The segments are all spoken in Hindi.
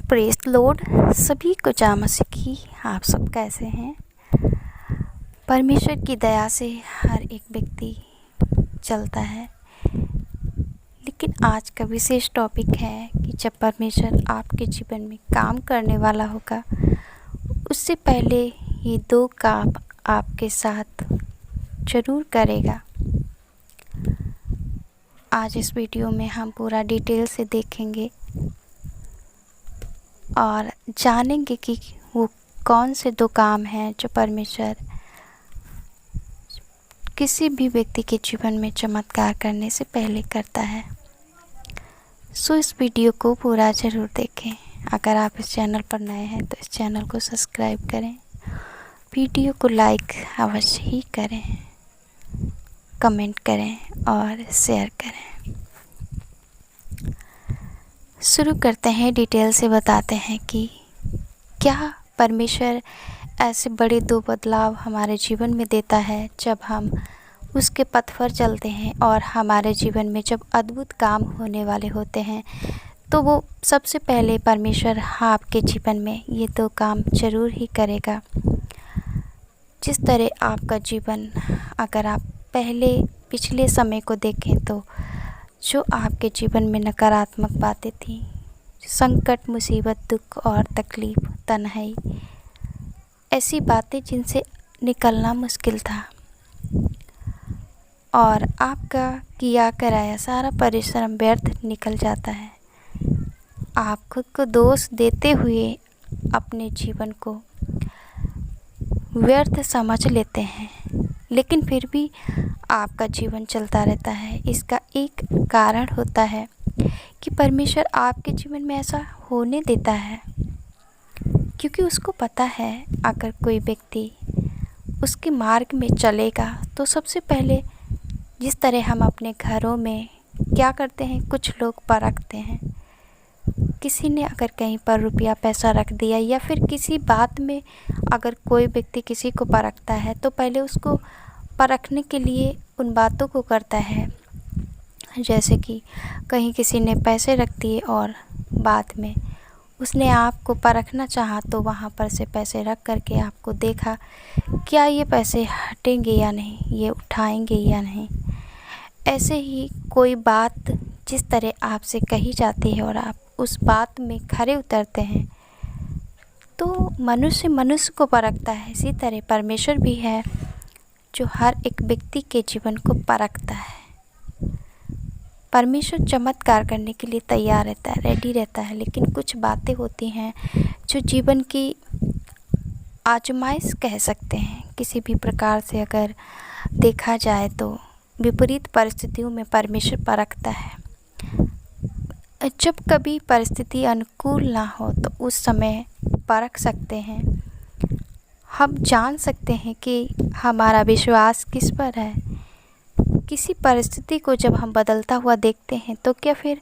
प्रेस लॉर्ड सभी को जय मसीह की। आप सब कैसे हैं? परमेश्वर की दया से हर एक व्यक्ति चलता है, लेकिन आज का विशेष टॉपिक है कि जब परमेश्वर आपके जीवन में काम करने वाला होगा, उससे पहले ये दो काम आपके साथ ज़रूर करेगा। आज इस वीडियो में हम पूरा डिटेल से देखेंगे और जानेंगे कि वो कौन से दो काम हैं जो परमेश्वर किसी भी व्यक्ति के जीवन में चमत्कार करने से पहले करता है। सो इस वीडियो को पूरा ज़रूर देखें। अगर आप इस चैनल पर नए हैं तो इस चैनल को सब्सक्राइब करें, वीडियो को लाइक अवश्य ही करें, कमेंट करें और शेयर करें। शुरू करते हैं, डिटेल से बताते हैं कि क्या परमेश्वर ऐसे बड़े दो बदलाव हमारे जीवन में देता है जब हम उसके पथ पर चलते हैं और हमारे जीवन में जब अद्भुत काम होने वाले होते हैं, तो वो सबसे पहले परमेश्वर आपके जीवन में ये दो काम ज़रूर ही करेगा। जिस तरह आपका जीवन, अगर आप पिछले समय को देखें तो जो आपके जीवन में नकारात्मक बातें थीं, संकट, मुसीबत, दुख और तकलीफ़, तन्हाई, ऐसी बातें जिनसे निकलना मुश्किल था और आपका किया कराया सारा परिश्रम व्यर्थ निकल जाता है। आप खुद को दोष देते हुए अपने जीवन को व्यर्थ समझ लेते हैं, लेकिन फिर भी आपका जीवन चलता रहता है। इसका एक कारण होता है कि परमेश्वर आपके जीवन में ऐसा होने देता है क्योंकि उसको पता है अगर कोई व्यक्ति उसके मार्ग में चलेगा तो सबसे पहले जिस तरह हम अपने घरों में क्या करते हैं, कुछ लोग परखते हैं। किसी ने अगर कहीं पर रुपया पैसा रख दिया या फिर किसी बात में अगर कोई व्यक्ति किसी को परखता है तो पहले उसको परखने के लिए उन बातों को करता है। जैसे कि कहीं किसी ने पैसे रख दिए और बाद में उसने आपको परखना चाहा तो वहाँ पर से पैसे रख करके आपको देखा, क्या ये पैसे हटेंगे या नहीं, ये उठाएंगे या नहीं। ऐसे ही कोई बात जिस तरह आपसे कही जाती है और आप उस बात में खरे उतरते हैं तो मनुष्य को परखता है। इसी तरह परमेश्वर भी है जो हर एक व्यक्ति के जीवन को परखता है। परमेश्वर चमत्कार करने के लिए तैयार रहता है, रेडी रहता है, लेकिन कुछ बातें होती हैं जो जीवन की आजमाइश कह सकते हैं। किसी भी प्रकार से अगर देखा जाए तो विपरीत परिस्थितियों में परमेश्वर परखता है। जब कभी परिस्थिति अनुकूल ना हो तो उस समय परख सकते हैं। हम जान सकते हैं कि हमारा विश्वास किस पर है। किसी परिस्थिति को जब हम बदलता हुआ देखते हैं तो क्या फिर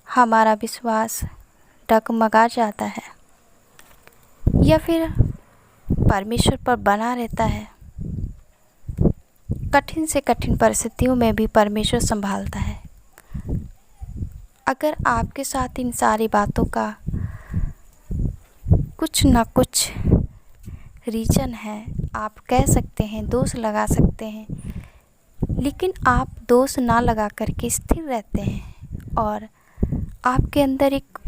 हमारा विश्वास डगमगा जाता है या फिर परमेश्वर पर बना रहता है। कठिन से कठिन परिस्थितियों में भी परमेश्वर संभालता है। अगर आपके साथ इन सारी बातों का कुछ ना कुछ रीज़न है, आप कह सकते हैं, दोष लगा सकते हैं, लेकिन आप दोष ना लगा करके स्थिर रहते हैं और आपके अंदर एक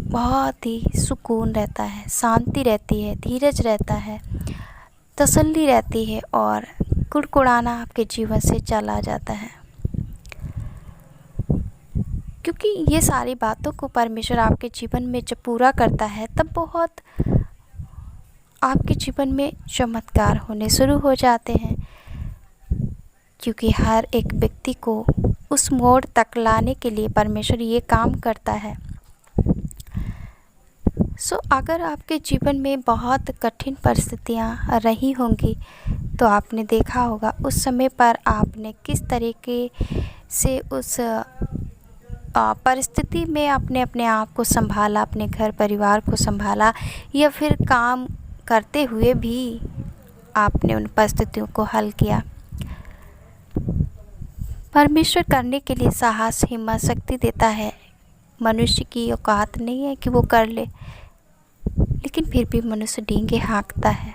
बहुत ही सुकून रहता है, शांति रहती है, धीरज रहता है, तसल्ली रहती है और कुड़कुड़ाना आपके जीवन से चला जाता है। क्योंकि ये सारी बातों को परमेश्वर आपके जीवन में जब पूरा करता है तब बहुत आपके जीवन में चमत्कार होने शुरू हो जाते हैं, क्योंकि हर एक व्यक्ति को उस मोड़ तक लाने के लिए परमेश्वर ये काम करता है। अगर आपके जीवन में बहुत कठिन परिस्थितियाँ रही होंगी तो आपने देखा होगा उस समय पर आपने किस तरीके से उस परिस्थिति में अपने आप को संभाला, अपने घर परिवार को संभाला, या फिर काम करते हुए भी आपने उन परिस्थितियों को हल किया। परमेश्वर करने के लिए साहस, हिम्मत, शक्ति देता है मनुष्य की औकात नहीं है कि वो कर ले, लेकिन फिर भी मनुष्य डींगे हाँकता है।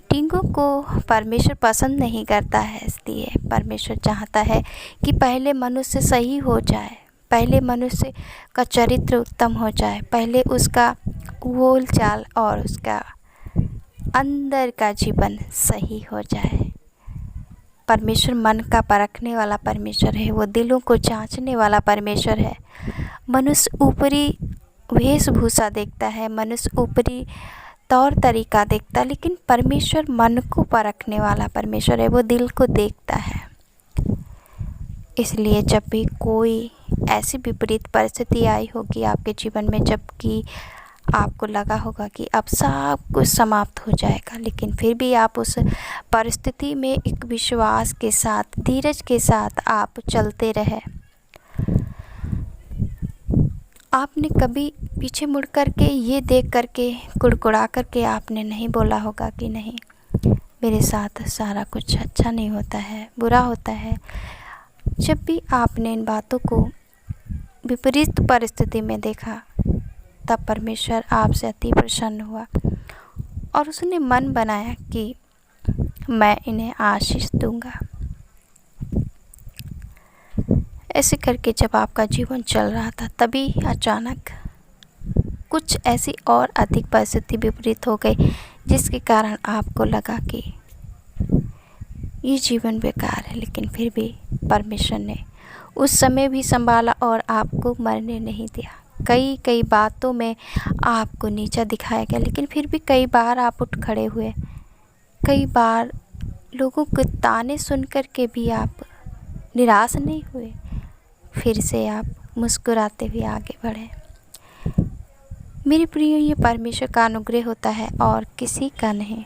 डींगों को परमेश्वर पसंद नहीं करता है, इसलिए परमेश्वर चाहता है कि पहले मनुष्य सही हो जाए, पहले मनुष्य का चरित्र उत्तम हो जाए, पहले उसका बोल चाल और उसका अंदर का जीवन सही हो जाए। परमेश्वर मन का परखने वाला परमेश्वर है, वो दिलों को जांचने वाला परमेश्वर है। मनुष्य ऊपरी वेशभूषा देखता है, मनुष्य ऊपरी तौर तरीका देखता है, लेकिन परमेश्वर मन को परखने वाला परमेश्वर है, वो दिल को देखता है। इसलिए जब भी कोई ऐसी विपरीत परिस्थिति आई होगी आपके जीवन में, जबकि आपको लगा होगा कि अब सब कुछ समाप्त हो जाएगा, लेकिन फिर भी आप उस परिस्थिति में एक विश्वास के साथ, धीरज के साथ आप चलते रहे। आपने कभी पीछे मुड़ कर के ये देख कर के कुड़कुड़ा कर के आपने नहीं बोला होगा कि नहीं, मेरे साथ सारा कुछ अच्छा नहीं होता है, बुरा होता है। जब भी आपने इन बातों को विपरीत परिस्थिति में देखा, तब परमेश्वर आपसे अति प्रसन्न हुआ और उसने मन बनाया कि मैं इन्हें आशीष दूंगा। ऐसे करके जब आपका जीवन चल रहा था, तभी अचानक कुछ ऐसी और अधिक परिस्थिति विपरीत हो गई, जिसके कारण आपको लगा कि ये जीवन बेकार है, लेकिन फिर भी परमेश्वर ने उस समय भी संभाला और आपको मरने नहीं दिया। कई बातों में आपको नीचा दिखाया गया, लेकिन फिर भी कई बार आप उठ खड़े हुए। कई बार लोगों के ताने सुन कर के भी आप निराश नहीं हुए, फिर से आप मुस्कुराते हुए आगे बढ़े। मेरे प्रिय, ये परमेश्वर का अनुग्रह होता है और किसी का नहीं।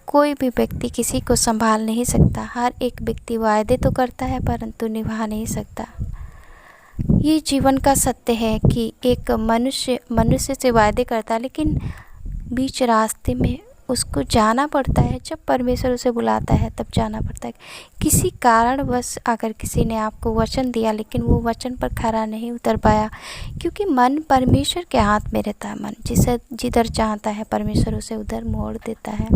कोई भी व्यक्ति किसी को संभाल नहीं सकता। हर एक व्यक्ति वायदे तो करता है परंतु निभा नहीं सकता। ये जीवन का सत्य है कि एक मनुष्य से वायदे करता है, लेकिन बीच रास्ते में उसको जाना पड़ता है। जब परमेश्वर उसे बुलाता है तब जाना पड़ता है। किसी कारणवश अगर किसी ने आपको वचन दिया, लेकिन वो वचन पर खरा नहीं उतर पाया, क्योंकि मन परमेश्वर के हाथ में रहता है। मन जिधर चाहता है परमेश्वर उसे उधर मोड़ देता है।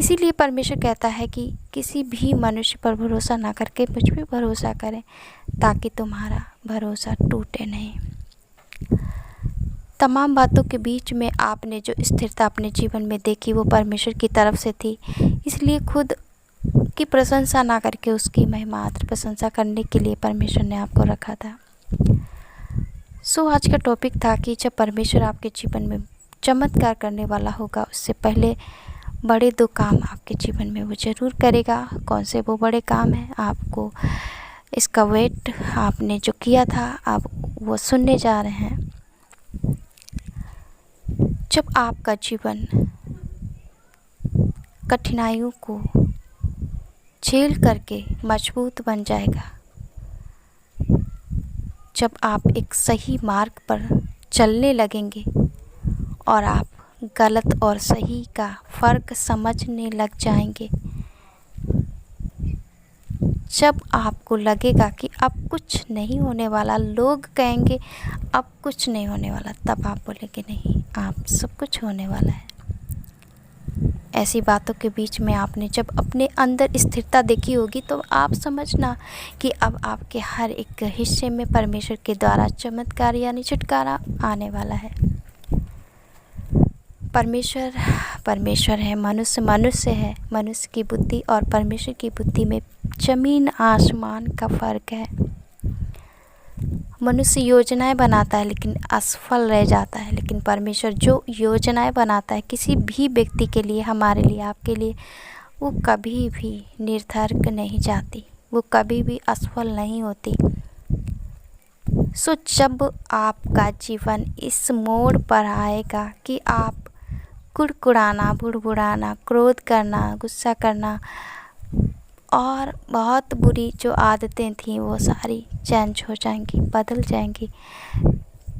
इसीलिए परमेश्वर कहता है कि किसी भी मनुष्य पर भरोसा ना करके मुझ पे भरोसा करें, ताकि तुम्हारा भरोसा टूटे नहीं। तमाम बातों के बीच में आपने जो स्थिरता अपने जीवन में देखी, वो परमेश्वर की तरफ से थी। इसलिए खुद की प्रशंसा ना करके उसकी महिमात्र प्रशंसा करने के लिए परमेश्वर ने आपको रखा था। आज का टॉपिक था कि जब परमेश्वर आपके जीवन में चमत्कार करने वाला होगा, उससे पहले बड़े 2 काम आपके जीवन में वो ज़रूर करेगा। कौन से वो बड़े काम हैं, आपको इसका वेट आपने जो किया था आप वो सुनने जा रहे हैं। जब आपका जीवन कठिनाइयों को झेल करके मजबूत बन जाएगा, जब आप एक सही मार्ग पर चलने लगेंगे और आप गलत और सही का फ़र्क समझने लग जाएंगे, जब आपको लगेगा कि अब कुछ नहीं होने वाला, लोग कहेंगे अब कुछ नहीं होने वाला, तब आप बोलेंगे नहीं, आप सब कुछ होने वाला है। ऐसी बातों के बीच में आपने जब अपने अंदर स्थिरता देखी होगी, तो आप समझना कि अब आपके हर एक हिस्से में परमेश्वर के द्वारा चमत्कार यानी छुटकारा आने वाला है। परमेश्वर है, मनुष्य है। मनुष्य की बुद्धि और परमेश्वर की बुद्धि में ज़मीन आसमान का फ़र्क है। मनुष्य योजनाएं बनाता है लेकिन असफल रह जाता है, लेकिन परमेश्वर जो योजनाएं बनाता है किसी भी व्यक्ति के लिए, हमारे लिए, आपके लिए, वो कभी भी निरर्थक नहीं जाती, वो कभी भी असफल नहीं होती। जब आपका जीवन इस मोड़ पर आएगा कि आप कुड़कुड़ाना, बुड़बुड़ाना, क्रोध करना, गुस्सा करना और बहुत बुरी जो आदतें थीं वो सारी चेंज हो जाएंगी, बदल जाएंगी,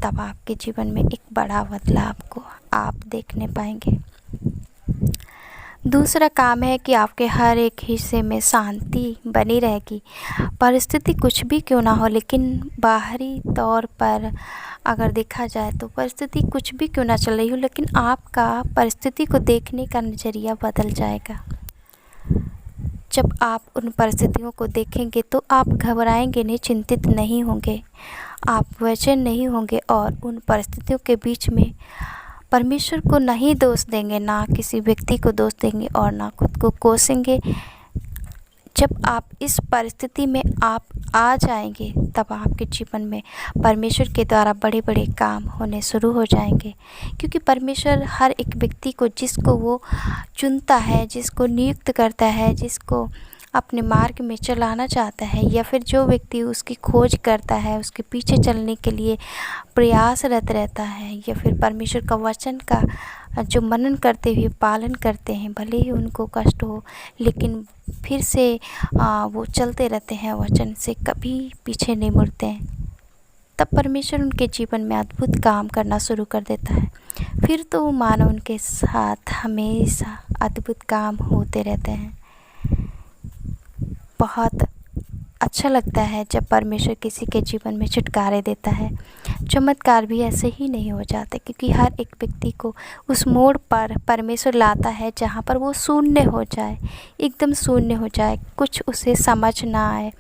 तब आपके जीवन में एक बड़ा बदलाव को आप देखने पाएंगे। दूसरा काम है कि आपके हर एक हिस्से में शांति बनी रहेगी। परिस्थिति कुछ भी क्यों ना हो, लेकिन बाहरी तौर पर अगर देखा जाए तो परिस्थिति कुछ भी क्यों ना चल रही हो, लेकिन आपका परिस्थिति को देखने का नज़रिया बदल जाएगा। जब आप उन परिस्थितियों को देखेंगे तो आप घबराएंगे नहीं, चिंतित नहीं होंगे, आप बेचैन नहीं होंगे और उन परिस्थितियों के बीच में परमेश्वर को नहीं दोष देंगे, ना किसी व्यक्ति को दोष देंगे और ना खुद को कोसेंगे। जब आप इस परिस्थिति में आप आ जाएंगे तब आपके जीवन में परमेश्वर के द्वारा बड़े बड़े काम होने शुरू हो जाएंगे, क्योंकि परमेश्वर हर एक व्यक्ति को जिसको वो चुनता है, जिसको नियुक्त करता है, जिसको अपने मार्ग में चलाना चाहता है, या फिर जो व्यक्ति उसकी खोज करता है, उसके पीछे चलने के लिए प्रयासरत रहता है, या फिर परमेश्वर का वचन का जो मनन करते हुए पालन करते हैं, भले ही उनको कष्ट हो लेकिन फिर से वो चलते रहते हैं, वचन से कभी पीछे नहीं मुड़ते हैं, तब परमेश्वर उनके जीवन में अद्भुत काम करना शुरू कर देता है। फिर तो वो मानो उनके साथ हमेशा अद्भुत काम होते रहते हैं। बहुत अच्छा लगता है जब परमेश्वर किसी के जीवन में छुटकारे देता है। चमत्कार भी ऐसे ही नहीं हो जाते, क्योंकि हर एक व्यक्ति को उस मोड़ पर परमेश्वर लाता है जहाँ पर वो शून्य हो जाए, एकदम शून्य हो जाए, कुछ उसे समझ ना आए,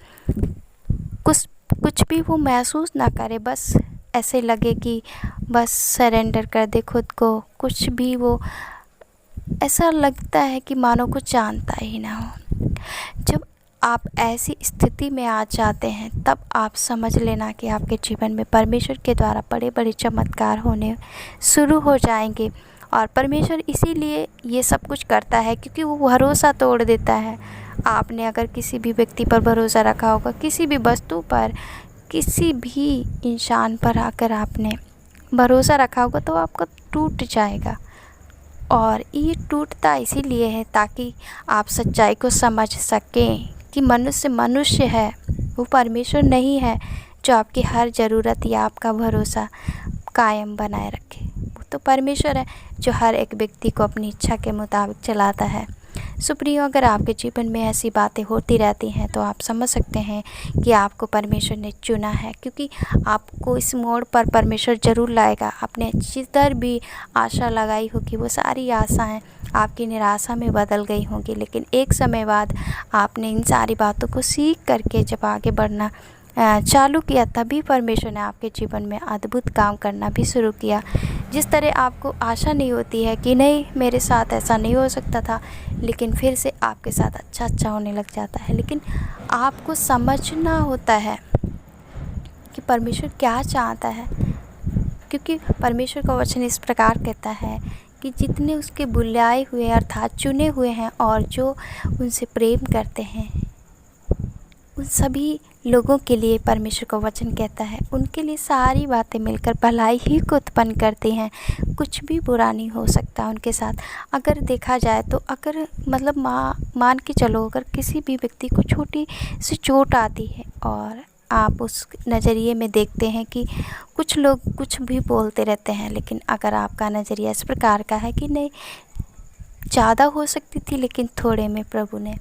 कुछ भी वो महसूस ना करे, बस ऐसे लगे कि बस सरेंडर कर दे खुद को। कुछ भी वो ऐसा लगता है कि मानो कुछ जानता ही ना हो। जब आप ऐसी स्थिति में आ जाते हैं तब आप समझ लेना कि आपके जीवन में परमेश्वर के द्वारा बड़े बड़े चमत्कार होने शुरू हो जाएंगे। और परमेश्वर इसीलिए ये सब कुछ करता है क्योंकि वो भरोसा तोड़ देता है। आपने अगर किसी भी व्यक्ति पर भरोसा रखा होगा, किसी भी वस्तु पर, किसी भी इंसान पर अगर आपने भरोसा रखा होगा तो आपका टूट जाएगा। और ये टूटता इसीलिए है ताकि आप सच्चाई को समझ सकें कि मनुष्य मनुष्य है, वो परमेश्वर नहीं है जो आपकी हर ज़रूरत या आपका भरोसा कायम बनाए रखे। वो तो परमेश्वर है जो हर एक व्यक्ति को अपनी इच्छा के मुताबिक चलाता है। सुप्रियो, अगर आपके जीवन में ऐसी बातें होती रहती हैं तो आप समझ सकते हैं कि आपको परमेश्वर ने चुना है, क्योंकि आपको इस मोड़ पर परमेश्वर ज़रूर लाएगा। आपने जिधर भी आशा लगाई होगी वो सारी आशाएं आपकी निराशा में बदल गई होंगी, लेकिन एक समय बाद आपने इन सारी बातों को सीख करके जब आगे बढ़ना चालू किया तभी परमेश्वर ने आपके जीवन में अद्भुत काम करना भी शुरू किया। जिस तरह आपको आशा नहीं होती है कि नहीं मेरे साथ ऐसा नहीं हो सकता था, लेकिन फिर से आपके साथ अच्छा होने लग जाता है। लेकिन आपको समझना होता है कि परमेश्वर क्या चाहता है, क्योंकि परमेश्वर का वचन इस प्रकार कहता है कि जितने उसके बुलाए हुए अर्थात चुने हुए हैं और जो उनसे प्रेम करते हैं, उन सभी लोगों के लिए परमेश्वर का वचन कहता है उनके लिए सारी बातें मिलकर भलाई ही को उत्पन्न करती हैं। कुछ भी बुरा नहीं हो सकता उनके साथ। अगर देखा जाए तो अगर मतलब मान के चलो, अगर किसी भी व्यक्ति को छोटी सी चोट आती है और आप उस नज़रिए में देखते हैं कि कुछ लोग कुछ भी बोलते रहते हैं, लेकिन अगर आपका नज़रिया इस प्रकार का है कि नहीं ज़्यादा हो सकती थी लेकिन थोड़े में प्रभु ने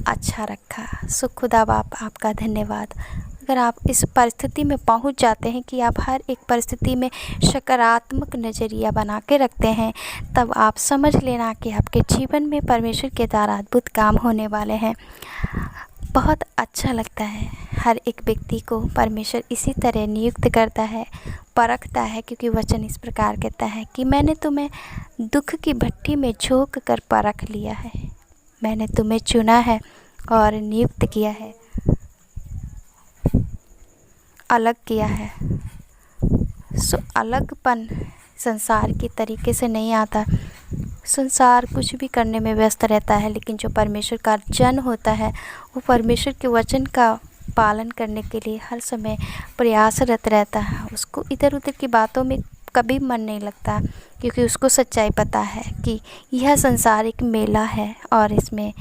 अच्छा रखा, सो खुदा बाप आपका धन्यवाद। अगर आप इस परिस्थिति में पहुंच जाते हैं कि आप हर एक परिस्थिति में सकारात्मक नज़रिया बना के रखते हैं, तब आप समझ लेना कि आपके जीवन में परमेश्वर के द्वारा अद्भुत काम होने वाले हैं। बहुत अच्छा लगता है, हर एक व्यक्ति को परमेश्वर इसी तरह नियुक्त करता है, परखता है, क्योंकि वचन इस प्रकार कहता है कि मैंने तुम्हें दुख की भट्ठी में झोंक कर परख लिया है, मैंने तुम्हें चुना है और नियुक्त किया है, अलग किया है। सो अलगपन संसार के तरीके से नहीं आता। संसार कुछ भी करने में व्यस्त रहता है, लेकिन जो परमेश्वर का जन होता है वो परमेश्वर के वचन का पालन करने के लिए हर समय प्रयासरत रहता है। उसको इधर उधर की बातों में कभी मन नहीं लगता, क्योंकि उसको सच्चाई पता है कि यह संसार एक मेला है और इसमें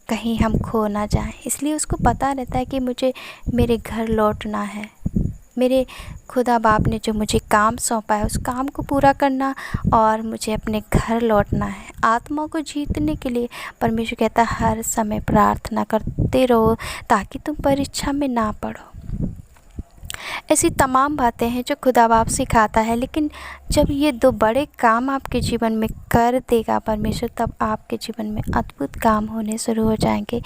कहीं हम खो ना जाएं। इसलिए उसको पता रहता है कि मुझे मेरे घर लौटना है। मेरे खुदा बाप ने जो मुझे काम सौंपा है उस काम को पूरा करना और मुझे अपने घर लौटना है। आत्मा को जीतने के लिए परमेश्वर कहता है हर समय प्रार्थना करते रहो ताकि तुम परीक्षा में ना पड़ो। ऐसी तमाम बातें हैं जो खुदा बाप सिखाता है, लेकिन जब ये दो बड़े काम आपके जीवन में कर देगा परमेश्वर, तब आपके जीवन में अद्भुत काम होने शुरू हो जाएंगे,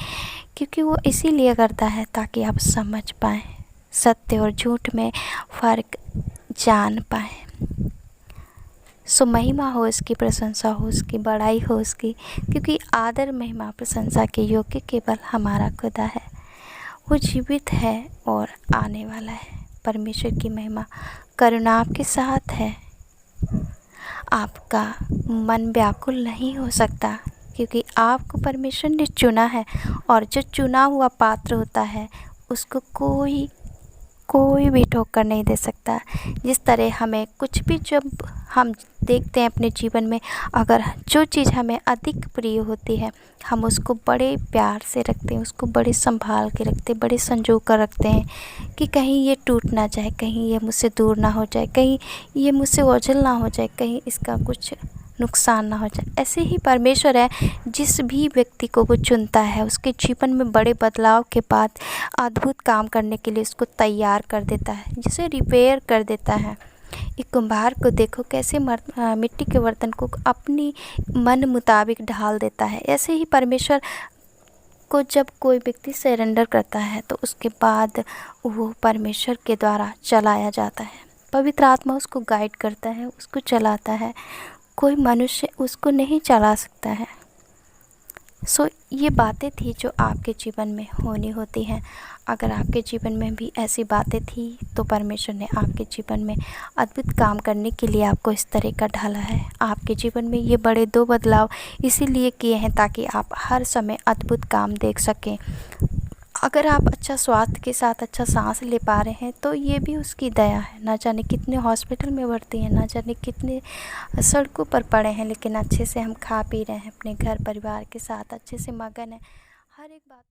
क्योंकि वो इसीलिए करता है ताकि आप समझ पाएँ, सत्य और झूठ में फ़र्क जान पाएँ। सो महिमा हो उसकी, प्रशंसा हो उसकी, बड़ाई हो उसकी, क्योंकि आदर महिमा प्रशंसा के योग्य केवल हमारा खुदा है। वो जीवित है और आने वाला है। परमेश्वर की महिमा करुणा आपके साथ है। आपका मन व्याकुल नहीं हो सकता, क्योंकि आपको परमेश्वर ने चुना है, और जो चुना हुआ पात्र होता है उसको कोई भी ठोकर नहीं दे सकता। जिस तरह हमें कुछ भी जब हम देखते हैं अपने जीवन में, अगर जो चीज़ हमें अधिक प्रिय होती है हम उसको बड़े प्यार से रखते हैं, उसको बड़े संभाल के रखते हैं, बड़े संजो कर रखते हैं कि कहीं ये टूट ना जाए, कहीं ये मुझसे दूर ना हो जाए, कहीं ये मुझसे ओझल ना हो जाए, कहीं इसका कुछ नुकसान ना हो जाए। ऐसे ही परमेश्वर है, जिस भी व्यक्ति को वो चुनता है उसके जीवन में बड़े बदलाव के बाद अद्भुत काम करने के लिए उसको तैयार कर देता है, जिसे रिपेयर कर देता है। एक कुम्हार को देखो कैसे मिट्टी के बर्तन को अपनी मन मुताबिक ढाल देता है। ऐसे ही परमेश्वर को जब कोई व्यक्ति सरेंडर करता है तो उसके बाद वो परमेश्वर के द्वारा चलाया जाता है। पवित्र आत्मा उसको गाइड करता है, उसको चलाता है। कोई मनुष्य उसको नहीं चला सकता है। सो ये बातें थी जो आपके जीवन में होनी होती हैं। अगर आपके जीवन में भी ऐसी बातें थी तो परमेश्वर ने आपके जीवन में अद्भुत काम करने के लिए आपको इस तरह का ढाला है। आपके जीवन में ये बड़े दो बदलाव इसीलिए किए हैं ताकि आप हर समय अद्भुत काम देख सकें। अगर आप अच्छा स्वास्थ्य के साथ अच्छा सांस ले पा रहे हैं तो ये भी उसकी दया है। ना जाने कितने हॉस्पिटल में भर्ती हैं, ना जाने कितने सड़कों पर पड़े हैं, लेकिन अच्छे से हम खा पी रहे हैं, अपने घर परिवार के साथ अच्छे से मगन हैं। हर एक बात